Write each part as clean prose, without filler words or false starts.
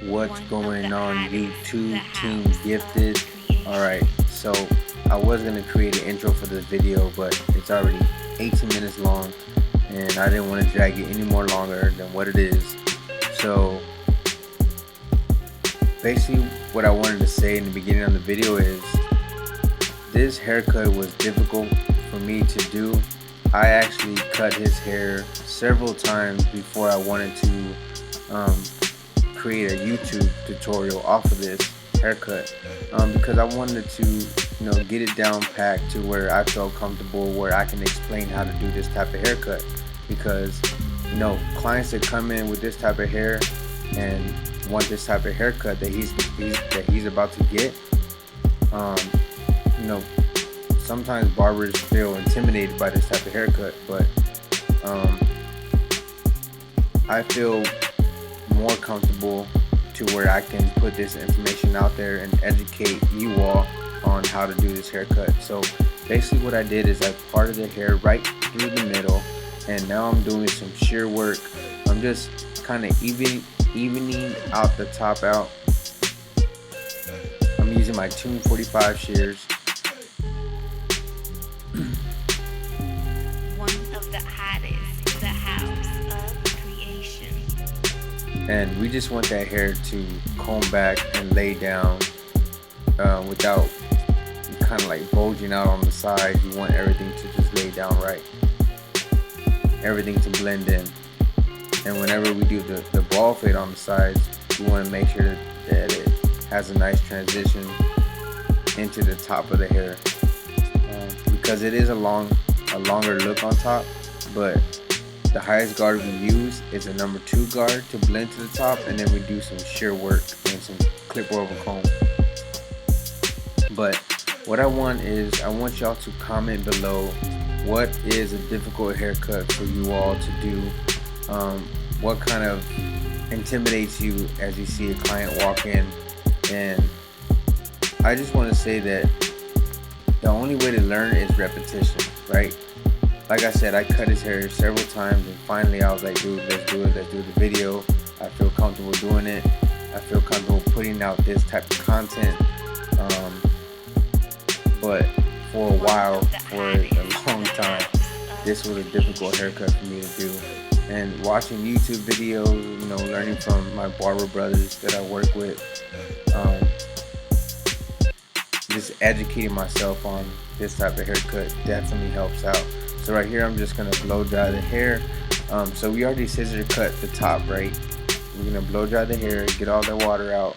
What's going on, YouTube team gifted? Alright, so I was going to create an intro for this video, but it's already 18 minutes long and I didn't want to drag it any more longer than what it is. So basically what I wanted to say in the beginning of the video is this haircut was difficult for me to do. I actually cut his hair several times before I wanted to create a YouTube tutorial off of this haircut, because I wanted to get it down packed to where I felt comfortable, where I can explain how to do this type of haircut, because clients that come in with this type of hair and want this type of haircut that he's about to get, sometimes barbers feel intimidated by this type of haircut, but I feel more comfortable to where I can put this information out there and educate you all on how to do this haircut. So basically what I did is I parted the hair right through the middle, and now I'm doing some shear work. I'm just kind of evening out the top out. I'm using my 245 shears. And we just want that hair to comb back and lay down without kind of like bulging out on the sides. You want everything to just lay down right, everything to blend in. And whenever we do the ball fade on the sides, we want to make sure that it has a nice transition into the top of the hair, because it is a longer look on top, but the highest guard we use is a number 2 guard to blend to the top, and then we do some shear work and some clip over comb. But what I want is I want y'all to comment below what is a difficult haircut for you all to do. What kind of intimidates you as you see a client walk in. And I just want to say that the only way to learn is repetition, right? Like I said, I cut his hair several times, and finally I was like, dude, let's do it. Let's do the video. I feel comfortable doing it. I feel comfortable putting out this type of content. But for a while, for a long time, this was a difficult haircut for me to do. And watching YouTube videos, learning from my barber brothers that I work with, just educating myself on this type of haircut definitely helps out. So right here I'm just going to blow dry the hair. So we already scissor cut the top, right? We're going to blow dry the hair, get all the water out.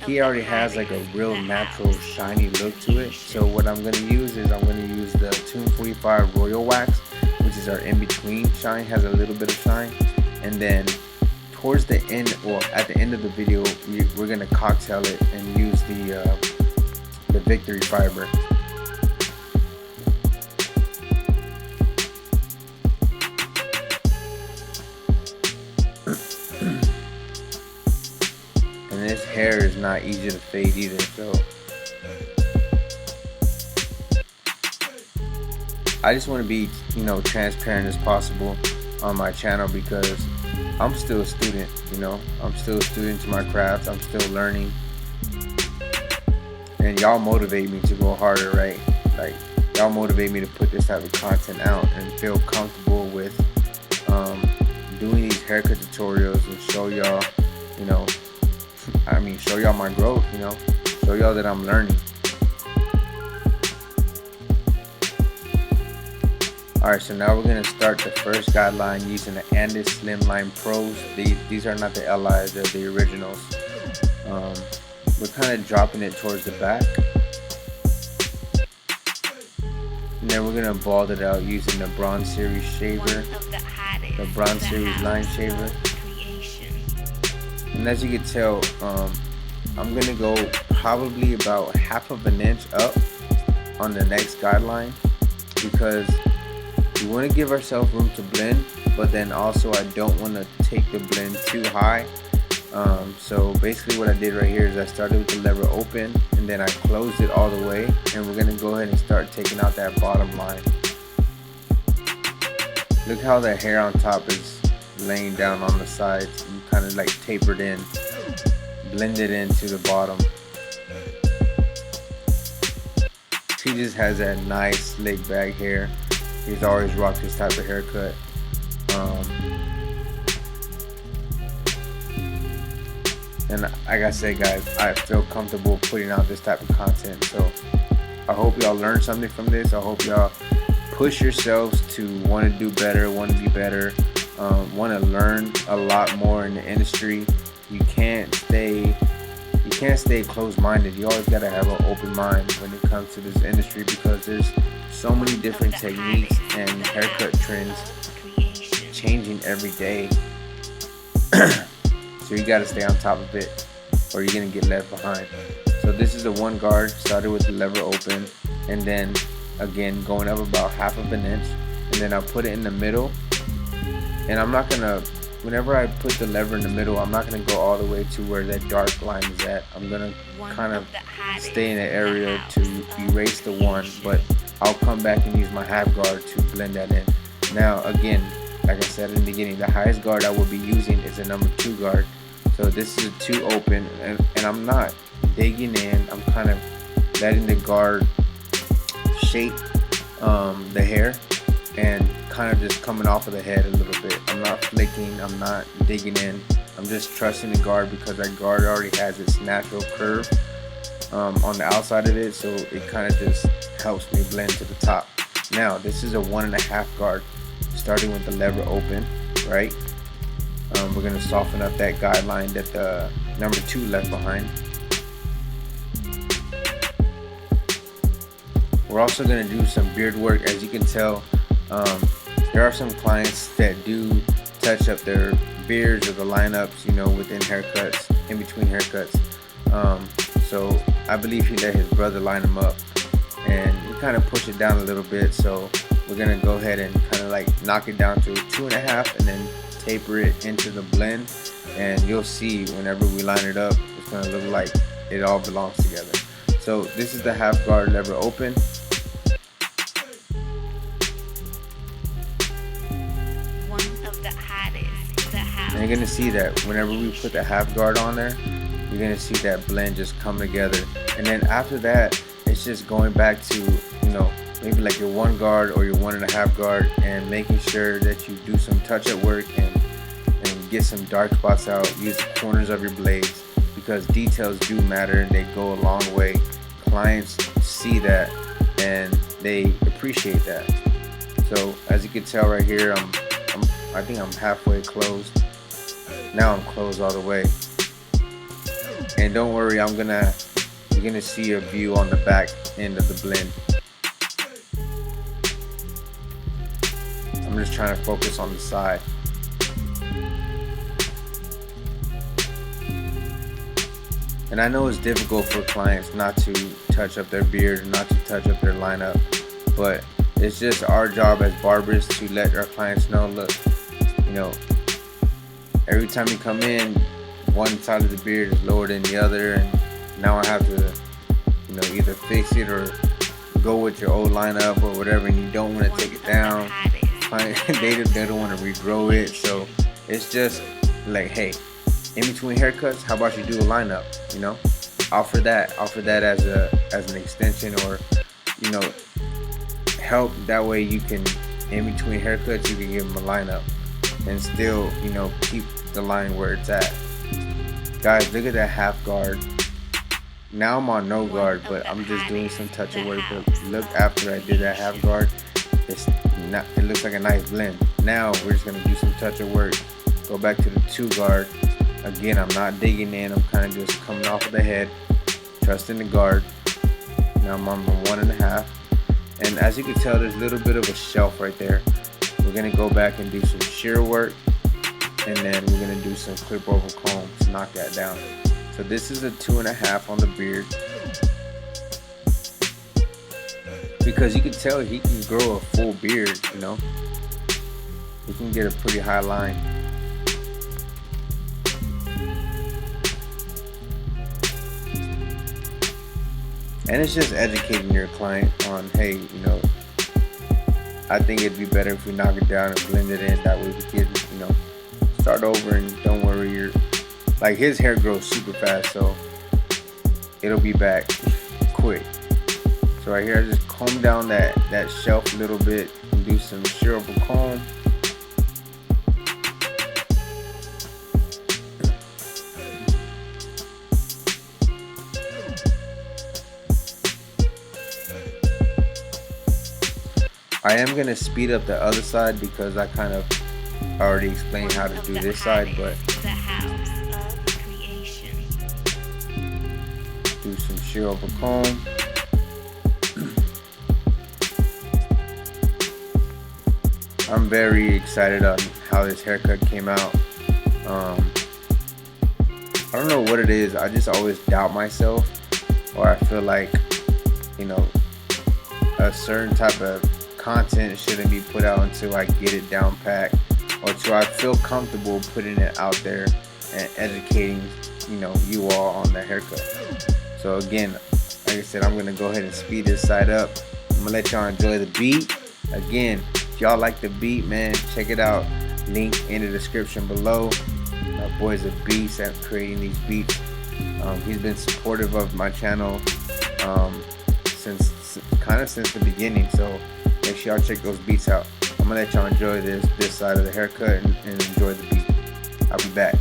He already has like a real natural shiny look to it. So what I'm going to use is I'm going to use the 245 Royal Wax, which is our in-between shine, has a little bit of shine. And then towards the end, or at the end of the video, we're going to cocktail it and use the Victory Fiber. And this hair is not easy to fade either, so I just want to be transparent as possible on my channel, because I'm still a student. I'm still a student to my craft. I'm still learning, and y'all motivate me to go harder, right? Like, y'all motivate me to put this type of content out and feel comfortable with doing these haircut tutorials and show y'all, show y'all my growth, show y'all that I'm learning. Alright, so now we're going to start the first guideline using the Andis Slimline Pros. These are not the LIs, they're the originals. We're kind of dropping it towards the back, and then we're going to bald it out using the Bronze Series shaver, the Bronze Series line shaver. And as you can tell, I'm going to go probably about half of an inch up on the next guideline, because we want to give ourselves room to blend, but then also I don't want to take the blend too high. So basically what I did right here is I started with the lever open, and then I closed it all the way, and we're going to go ahead and start taking out that bottom line. Look how the hair on top is laying down on the sides and kind of like tapered in. blend it into the bottom. He just has that nice slick back hair. He's always rocked this type of haircut. And like I said, guys, I feel comfortable putting out this type of content. So I hope y'all learned something from this. I hope y'all push yourselves to want to do better, want to be better, want to learn a lot more in the industry. You can't stay closed-minded. You always gotta have an open mind when it comes to this industry, because there's so many different techniques and haircut trends changing every day. So you gotta stay on top of it, or you're gonna get left behind. So this is a one guard, started with the lever open, and then again going up about 1/2 inch, and then I'll put it in the middle. And I'm not gonna, whenever I put the lever in the middle, I'm not gonna go all the way to where that dark line is at. I'm gonna kind of stay in the area to erase the one, but I'll come back and use my half guard to blend that in. Now again, like I said in the beginning, the highest guard I will be using is a number 2 guard. So this is a 2 open, and I'm not digging in. I'm kind of letting the guard shape the hair and kind of just coming off of the head a little bit. I'm not flicking, I'm not digging in. I'm just trusting the guard, because that guard already has its natural curve on the outside of it, so it kind of just helps me blend to the top. Now this is a 1.5 guard, starting with the lever open, right? We're gonna soften up that guideline that the number 2 left behind. We're also gonna do some beard work. As you can tell, there are some clients that do touch up their beards or the lineups, you know, within haircuts, in between haircuts. So I believe he let his brother line him up, and we kind of push it down a little bit. So we're gonna go ahead and kind of like knock it down to 2.5, and then taper it into the blend. And you'll see whenever we line it up, it's gonna look like it all belongs together. So this is the half guard lever open. And you're gonna see that whenever we put the half guard on there, you're gonna see that blend just come together. And then after that, it's just going back to, you know, maybe like your 1 guard or your 1.5 guard, and making sure that you do some touch-up work and get some dark spots out. Use the corners of your blades, because details do matter and they go a long way. Clients see that and they appreciate that. So as you can tell right here, I think I'm halfway closed. Now I'm closed all the way. And don't worry, you're gonna see a view on the back end of the blend. I'm just trying to focus on the side. And I know it's difficult for clients not to touch up their beard, not to touch up their lineup, but it's just our job as barbers to let our clients know, look, you know, every time you come in, one side of the beard is lower than the other, and now I have to, you know, either fix it or go with your old lineup or whatever, and you don't want to take it down. They don't want to regrow it. So it's just like, hey, in between haircuts, how about you do a lineup? You know, offer that as an extension, or, you know, help. That way you can, in between haircuts, you can give them a lineup and still, you know, keep the line where it's at. Guys, look at that half guard. Now I'm on no guard, but I'm just doing some touch of work. But look, after I did that half guard, it looks like a nice blend. Now we're just gonna do some touch of work. Go back to the 2 guard. Again, I'm not digging in. I'm kind of just coming off of the head, trusting the guard. Now I'm on my 1.5. And as you can tell, there's a little bit of a shelf right there. We're gonna go back and do some shear work, and then we're gonna do some clip over comb to knock that down. So this is a 2.5 on the beard, because you can tell he can grow a full beard, you know. He can get a pretty high line. And it's just educating your client on, hey, you know, I think it'd be better if we knock it down and blend it in. That way we can, you know, start over, and don't worry, Like his hair grows super fast, so it'll be back quick. So right here, I just comb down that shelf a little bit and do some shear over comb. I am gonna speed up the other side because I kind of already explained how to do this side, but do some shear over comb. I'm very excited on how this haircut came out. I don't know what it is. I just always doubt myself, or I feel like, you know, a certain type of content shouldn't be put out until I get it down pat, or until I feel comfortable putting it out there and educating, you know, you all on the haircut. So again, like I said, I'm gonna go ahead and speed this side up. I'm gonna let y'all enjoy the beat. Again, if y'all like the beat, man, check it out. Link in the description below. My boy's a beast at creating these beats. He's been supportive of my channel since the beginning. So make sure y'all check those beats out. I'm gonna let y'all enjoy this side of the haircut and enjoy the beat. I'll be back.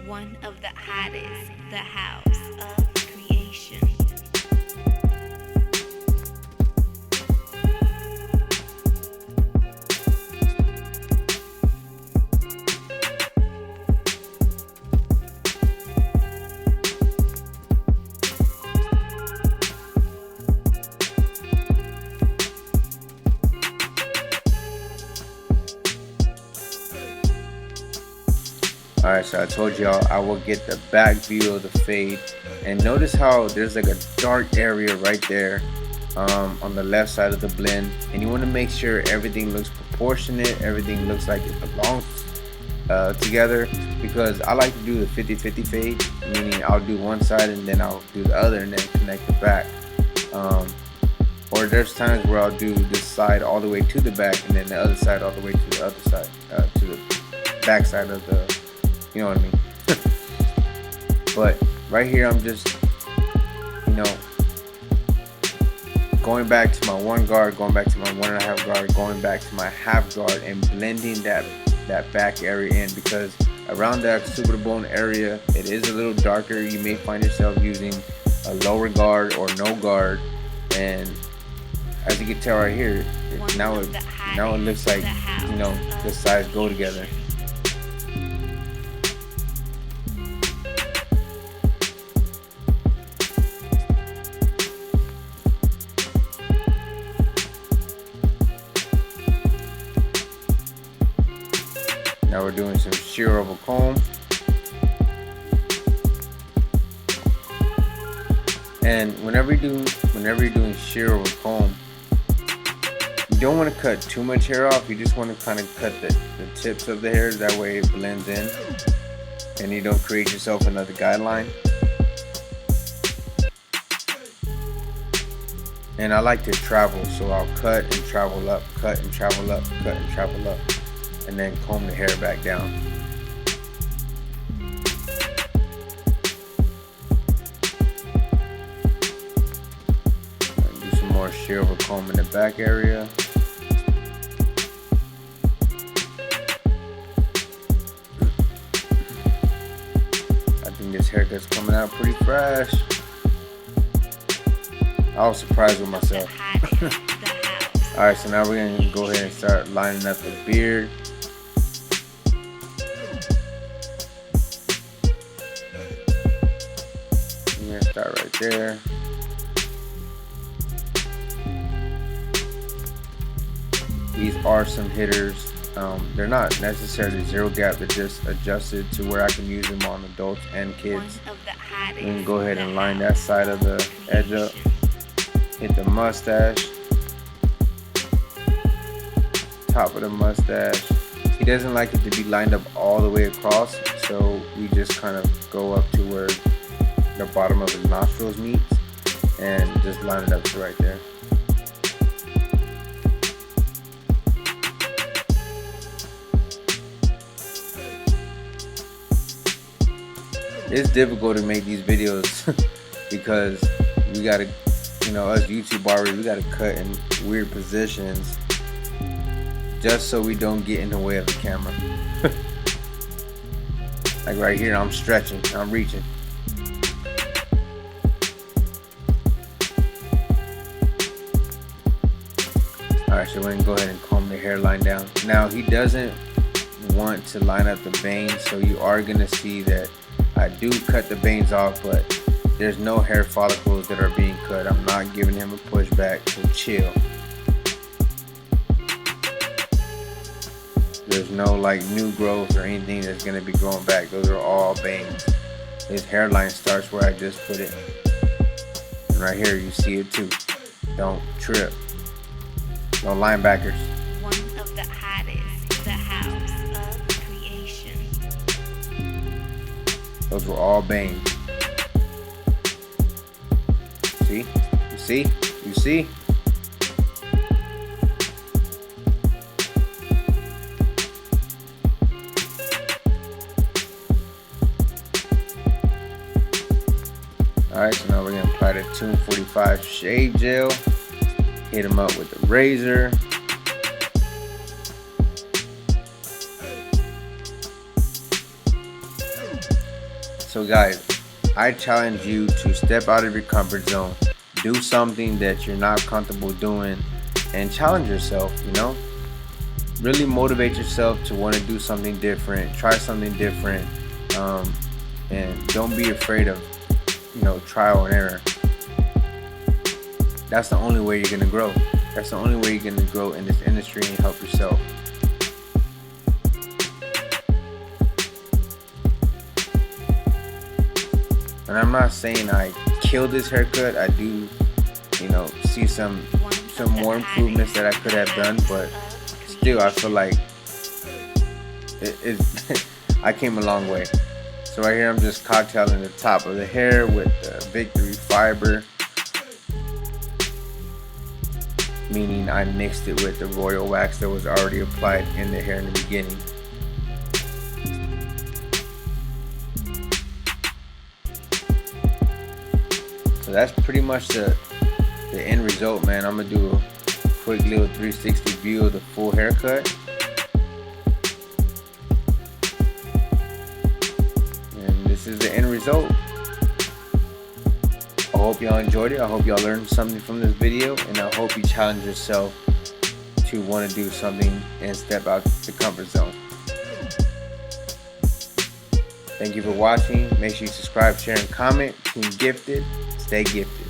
One of the hottest, the house of creation. Alright, so I told y'all I will get the back view of the fade, and notice how there's like a dark area right there on the left side of the blend, and you want to make sure everything looks proportionate, everything looks like it belongs together, because I like to do the 50-50 fade, meaning I'll do one side and then I'll do the other and then connect the back. Or there's times where I'll do this side all the way to the back and then the other side all the way to the other side, to the back side of the, you know what I mean? But right here, I'm just, you know, going back to my one guard, going back to my 1.5 guard, going back to my half guard, and blending that back area in, because around that super bone area, it is a little darker. You may find yourself using a lower guard or no guard, and as you can tell right here, now it looks like, you know, the sides go together. Now we're doing some shear over comb. And whenever you're doing shear over comb, you don't want to cut too much hair off. You just want to kind of cut the tips of the hair. That way it blends in and you don't create yourself another guideline. And I like to travel, so I'll cut and travel up, cut and travel up, cut and travel up, and then comb the hair back down. And do some more shear over comb in the back area. I think this haircut's coming out pretty fresh. I was surprised with myself. Alright, so now we're going to go ahead and start lining up the beard. I'm going to start right there. These are some hitters. They're not necessarily zero gap, they're just adjusted to where I can use them on adults and kids. We can go ahead and line that side of the edge up, hit the mustache, top of the mustache. He doesn't like it to be lined up all the way across, so we just kind of go up to where the bottom of his nostrils meets and just line it up to right there. It's difficult to make these videos because we gotta, us YouTube barbers, we gotta cut in weird positions just so we don't get in the way of the camera. Like right here, I'm stretching, I'm reaching. Alright, so we're gonna go ahead and comb the hairline down. Now, he doesn't want to line up the bangs, so you are gonna see that I do cut the bangs off, but there's no hair follicles that are being cut. I'm not giving him a pushback, so chill. There's no like new growth or anything that's gonna be growing back. Those are all bangs. His hairline starts where I just put it. And right here you see it too. Don't trip. No linebackers. One of the hottest, the house of creation. Those were all bangs. See? You see? You see? Alright, so now we're going to apply the 245 shave gel. Hit him up with the razor. So guys, I challenge you to step out of your comfort zone. Do something that you're not comfortable doing and challenge yourself, Really motivate yourself to want to do something different, try something different, and don't be afraid of trial and error. That's the only way you're gonna grow. That's the only way you're gonna grow in this industry and help yourself. And I'm not saying I killed this haircut. I do, see some more improvements that I could have done, but still I feel like I came a long way. So right here I'm just cocktailing the top of the hair with the Victory Fiber, meaning I mixed it with the royal wax that was already applied in the hair in the beginning. So that's pretty much the end result, man. I'm gonna do a quick little 360 view of the full haircut. And this is the end result. I hope y'all enjoyed it. I hope y'all learned something from this video, and I hope you challenge yourself to want to do something and step out the comfort zone. Thank you for watching. Make sure you subscribe, share, and comment. Team Gifted. Stay gifted.